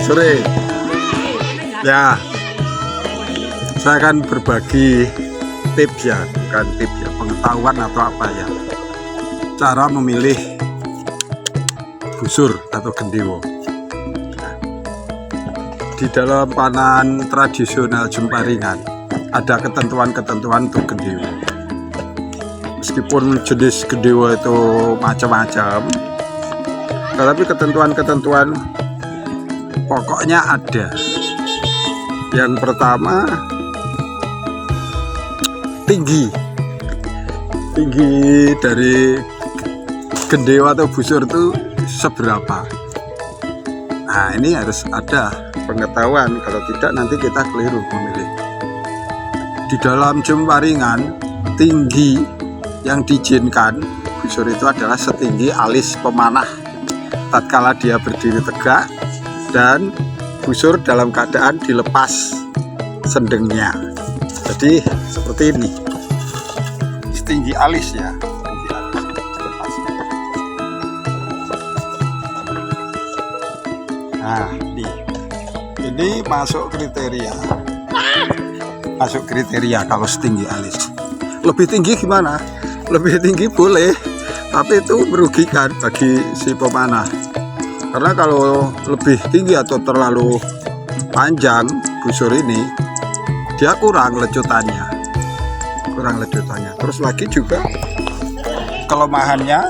sore. Ya, saya akan berbagi tips ya, bukan tips ya, pengetahuan atau apa ya, cara memilih busur atau gendewo. Di dalam panen tradisional Jemparingan ada ketentuan-ketentuan untuk gendewo. Meskipun jenis gendewo itu macam-macam, tetapi ketentuan-ketentuan pokoknya ada. Yang pertama, tinggi dari gendewo atau busur itu seberapa. Nah, ini harus ada pengetahuan, kalau tidak nanti kita keliru memilih. Di dalam Jemparingan, tinggi yang diizinkan busur itu adalah setinggi alis pemanah tatkala dia berdiri tegak dan busur dalam keadaan dilepas sendengnya. Jadi seperti ini, setinggi alis ya, setinggi alis dilepas. Nah, ini masuk kriteria kalau setinggi alis. Lebih tinggi gimana? Lebih tinggi boleh, tapi itu merugikan bagi si pemanah. Karena kalau lebih tinggi atau terlalu panjang busur ini, dia kurang lecutannya. Terus lagi juga kelemahannya,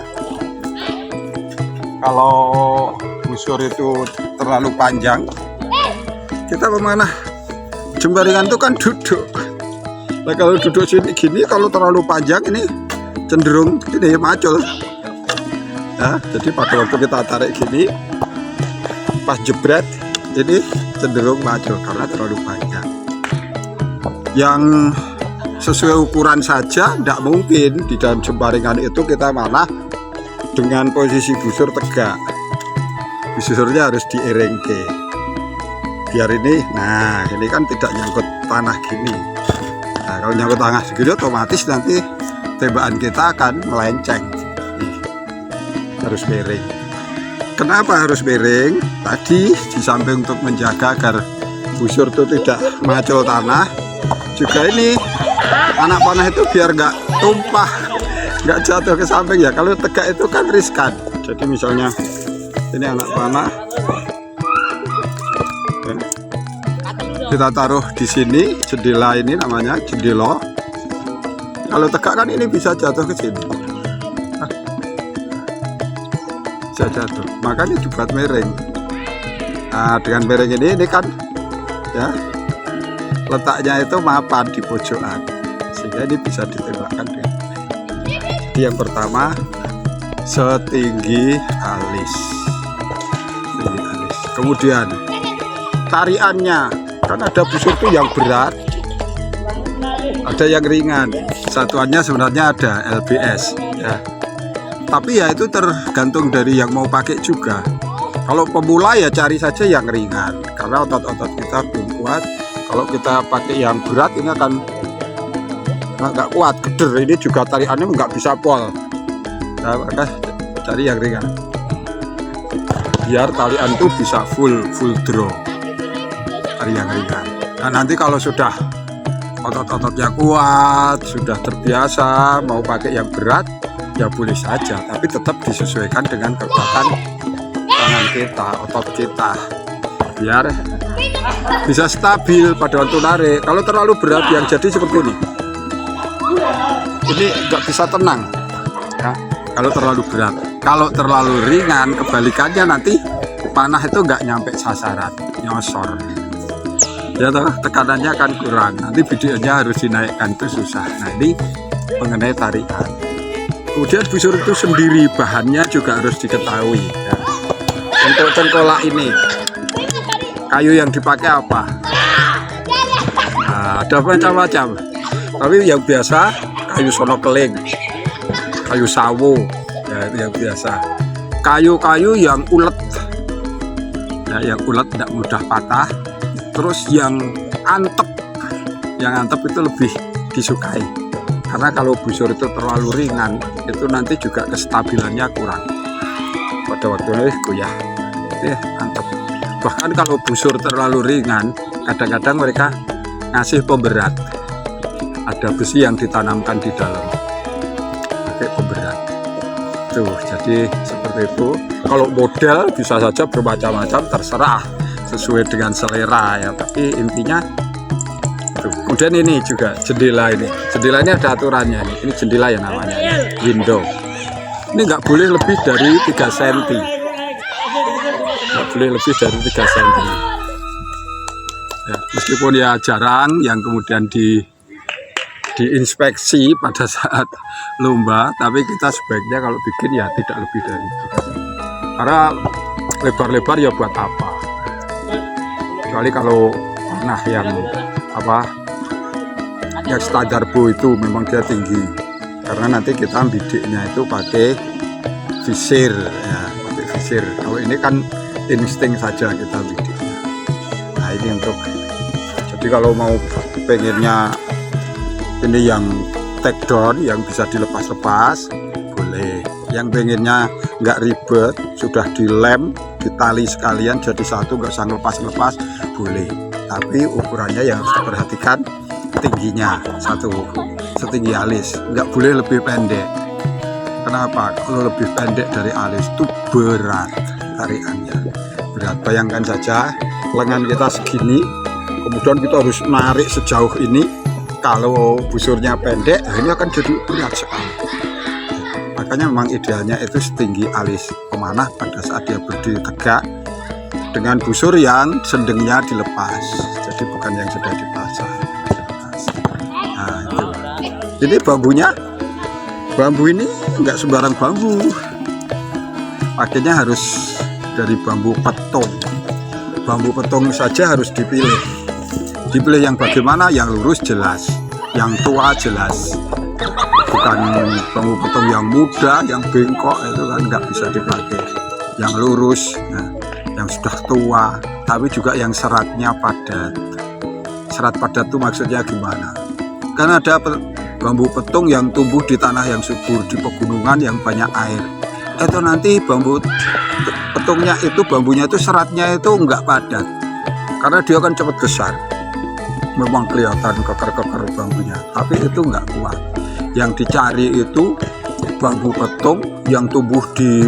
kalau busur itu terlalu panjang, kita pemanah Jemparingan itu kan duduk. Nah, kalau duduk sini gini, kalau terlalu panjang ini cenderung ini macul. Nah, jadi pada waktu kita tarik gini, pas jebret ini cenderung macul karena terlalu panjang. Yang sesuai ukuran saja tidak mungkin di dalam Jemparingan itu kita malah dengan posisi busur tegak. Busurnya harus dierengke biar ini, nah ini kan tidak nyangkut tanah gini. Nah, kalau nyangkut tanah segini otomatis nanti tembakan kita akan melenceng. Harus miring. Kenapa harus miring? Tadi di samping untuk menjaga agar busur itu tidak macul tanah, juga ini anak panah itu biar nggak tumpah, nggak jatuh ke samping ya. Kalau tegak itu kan riskan. Jadi misalnya ini anak panah, kita taruh di sini, jendela ini namanya jendela. Kalau tegak kan ini bisa jatuh ke sini, bisa jatuh. Makanya dibuat miring. Nah, dengan miring ini kan ya letaknya itu mapan di pojokan, sehingga ini bisa ditembakkan dengan baik. Jadi yang pertama, setinggi alis. Kemudian tariannya, kan ada busur itu yang berat, ada yang ringan. Satuannya sebenarnya ada LBS ya. Tapi ya itu tergantung dari yang mau pakai juga. Kalau pemula ya cari saja yang ringan, karena otot-otot kita belum kuat. Kalau kita pakai yang berat ini akan nggak kuat, keder. Ini juga tariannya nggak bisa pol. Nah, maka cari yang ringan biar talian itu bisa full draw. Tari yang ringan. Nah, nanti kalau sudah otot-ototnya kuat, sudah terbiasa mau pakai yang berat, ya boleh saja, tapi tetap disesuaikan dengan kekuatan tangan kita, otot kita, biar bisa stabil pada waktu narik. Kalau terlalu berat yang jadi seperti ini nggak bisa tenang ya, kalau terlalu berat. Kalau terlalu ringan, kebalikannya nanti panah itu nggak nyampe sasaran, nyosor ya toh, tekanannya akan kurang. Nanti videonya harus dinaikkan, itu susah. Nah, ini mengenai tarian. Kemudian busur itu sendiri bahannya juga harus diketahui ya. Untuk cengkolak ini, kayu yang dipakai apa? Nah, ada macam-macam, tapi yang biasa kayu sono keling, kayu sawo ya, itu yang biasa. Kayu-kayu yang ulet ya, yang ulet tidak mudah patah. Terus yang antep itu lebih disukai, karena kalau busur itu terlalu ringan, itu nanti juga kestabilannya kurang pada waktu ini goyah. Antep. Bahkan kalau busur terlalu ringan, kadang-kadang mereka ngasih pemberat. Ada besi yang ditanamkan di dalam, pakai pemberat. Tuh, jadi seperti itu. Kalau model bisa saja bermacam-macam, terserah sesuai dengan selera ya. Tapi intinya tuh. Kemudian ini juga jendela ini. Jendela ini ada aturannya. Ini jendela ya namanya. Window. Ini nggak boleh lebih dari 3 cm. Nggak boleh lebih dari 3 cm. Ya, meskipun ya jarang yang kemudian diinspeksi pada saat lomba, tapi kita sebaiknya kalau bikin ya tidak lebih dari 3 cm. Karena lebar-lebar ya buat apa? Kecuali kalau tanah yang yang standar bu itu memang dia tinggi, karena nanti kita bidiknya itu pakai visir ya, pakai visir. Kalau ini kan insting saja kita bidiknya. Nah ini untuk, jadi kalau mau pengennya ini yang take down yang bisa dilepas-lepas boleh, yang pengennya nggak ribet sudah dilem ditali sekalian jadi satu, nggak usah lepas-lepas boleh, tapi ukurannya yang harus diperhatikan tingginya satu, setinggi alis, nggak boleh lebih pendek. Kenapa? Kalau lebih pendek dari alis itu berat tariannya, berat. Bayangkan saja lengan kita segini, kemudian kita harus narik sejauh ini. Kalau busurnya pendek, ini akan jadi berat sekali. Makanya memang idealnya itu setinggi alis pemanah pada saat dia berdiri tegak, dengan busur yang sendengnya dilepas, jadi bukan yang sudah dipasang. Nah itu. Ini bambunya, bambu ini enggak sembarang bambu, pakainya harus dari bambu petung. Bambu petung saja harus dipilih. Dipilih yang bagaimana, yang lurus jelas, yang tua jelas. Bukan bambu petung yang muda, yang bengkok itu kan nggak bisa dipakai. Yang lurus, nah, yang sudah tua, tapi juga yang seratnya padat. Serat padat itu maksudnya gimana? Kan ada bambu petung yang tumbuh di tanah yang subur, di pegunungan yang banyak air. Itu nanti bambu petungnya itu, bambunya itu seratnya itu nggak padat, karena dia akan cepat besar. Memang kelihatan keker-keker bambunya, tapi itu nggak kuat. Yang dicari itu bambu petung yang tumbuh di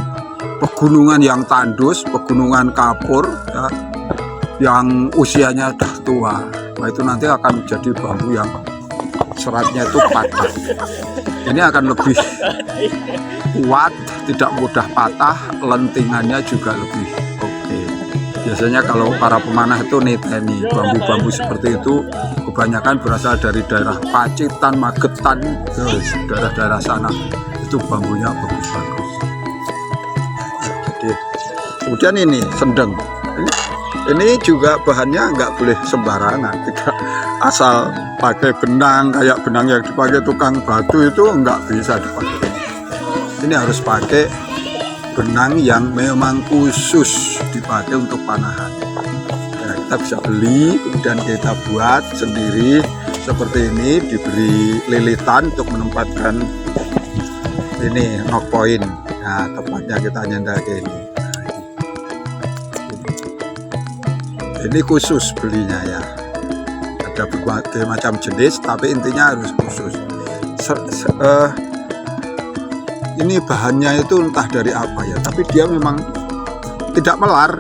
pegunungan yang tandus, pegunungan kapur ya, yang usianya sudah tua. Nah itu nanti akan menjadi bambu yang seratnya itu padat. Ini akan lebih kuat, tidak mudah patah, lentingannya juga lebih oke. Biasanya kalau para pemanah itu niteni bambu-bambu seperti itu kebanyakan berasal dari daerah Pacitan, Magetan, daerah-daerah sana. Itu bambunya bagus-bagus. Jadi kemudian ini sendeng. Ini juga bahannya nggak boleh sembarangan, tidak asal pakai benang kayak benang yang dipakai tukang batu itu nggak bisa dipakai. Ini harus pakai benang yang memang khusus dipakai untuk panahan. Ya, kita bisa beli, kemudian kita buat sendiri seperti ini, diberi lilitan untuk menempatkan ini knock point. Nah, tepatnya kita nyender ke ini. Ini khusus belinya ya. Ada berbagai macam jenis, tapi intinya harus khusus. Ini bahannya itu entah dari apa ya, tapi dia memang tidak melar.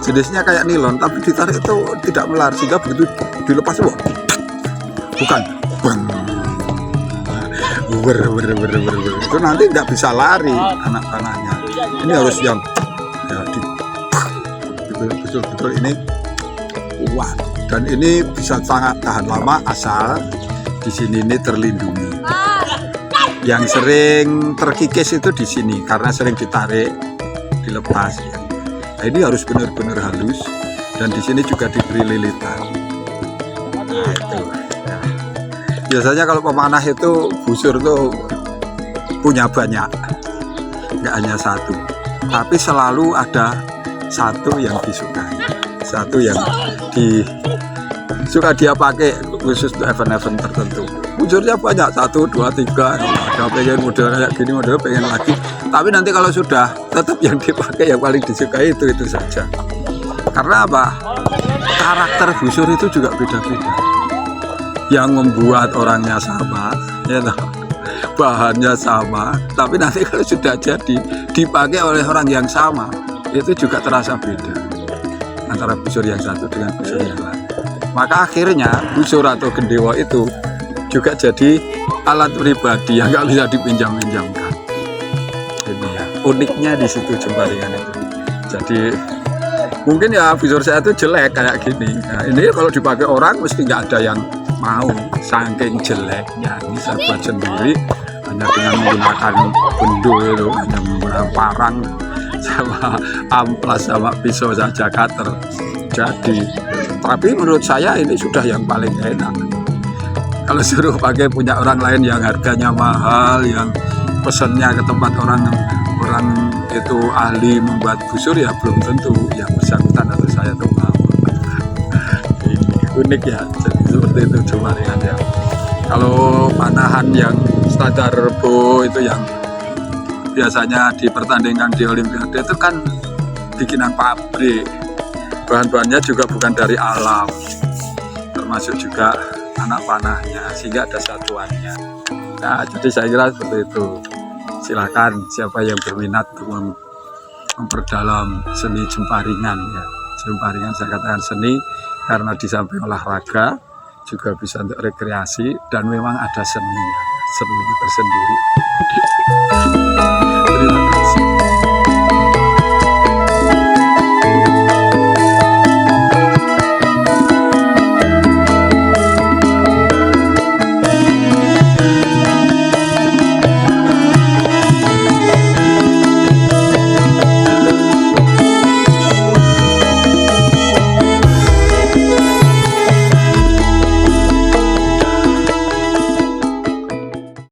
Jenisnya kayak nilon, tapi ditarik itu tidak melar, sehingga begitu dilepas bukan bang, itu nanti tidak bisa lari anak panahnya. Ini harus yang ya, betul-betul ini kuat, dan ini bisa sangat tahan lama asal di sini ini terlindungi. Yang sering terkikis itu di sini karena sering ditarik, dilepas. Ya. Nah, ini harus benar-benar halus, dan di sini juga diberi lilitan. Nah, itu. Ya. Biasanya kalau pemanah itu busur tuh punya banyak, nggak hanya satu, tapi selalu ada satu yang disukai, satu yang suka dia pakai khusus untuk event-event tertentu. Busurnya banyak, 1, 2, 3. Ada pengen model kayak gini, model pengen lagi. Tapi nanti kalau sudah tetap yang dipakai yang paling disukai itu saja. Karena apa? Karakter busur itu juga beda-beda. Yang membuat orangnya sama, ya toh, bahannya sama, tapi nanti kalau sudah jadi dipakai oleh orang yang sama, itu juga terasa beda antara busur yang satu dengan busur yang lain. Maka akhirnya busur atau gendewo itu juga jadi alat pribadi yang nggak bisa dipinjam-pinjamkan. Ini ya uniknya di situ Jembaringan itu. Jadi mungkin ya busur saya itu jelek kayak gini. Nah, ini kalau dipakai orang mesti nggak ada yang mau, saking jeleknya. Ini saya buat sendiri hanya dengan menggunakan bendo itu, hanya menggunakan parang sama amplas sama pisau saja, cutter. Jadi, tapi menurut saya ini sudah yang paling enak. Kalau suruh pakai punya orang lain yang harganya mahal, yang pesennya ke tempat orang itu ahli membuat busur, ya belum tentu yang bersangkutan atau saya tuh mau. Ini unik ya, jadi seperti itu Jembaringan ya. Kalau panahan yang standar rebo itu yang biasanya dipertandingkan di Olimpiade itu kan bikinan pabrik, bahan-bahannya juga bukan dari alam, termasuk juga anak panahnya, sehingga ada satuannya. Nah, jadi saya kira seperti itu. Silakan siapa yang berminat untuk memperdalam seni Jembaringan ya. Jembaringan saya katakan seni karena di samping olahraga juga bisa untuk rekreasi dan memang ada seni tersendiri.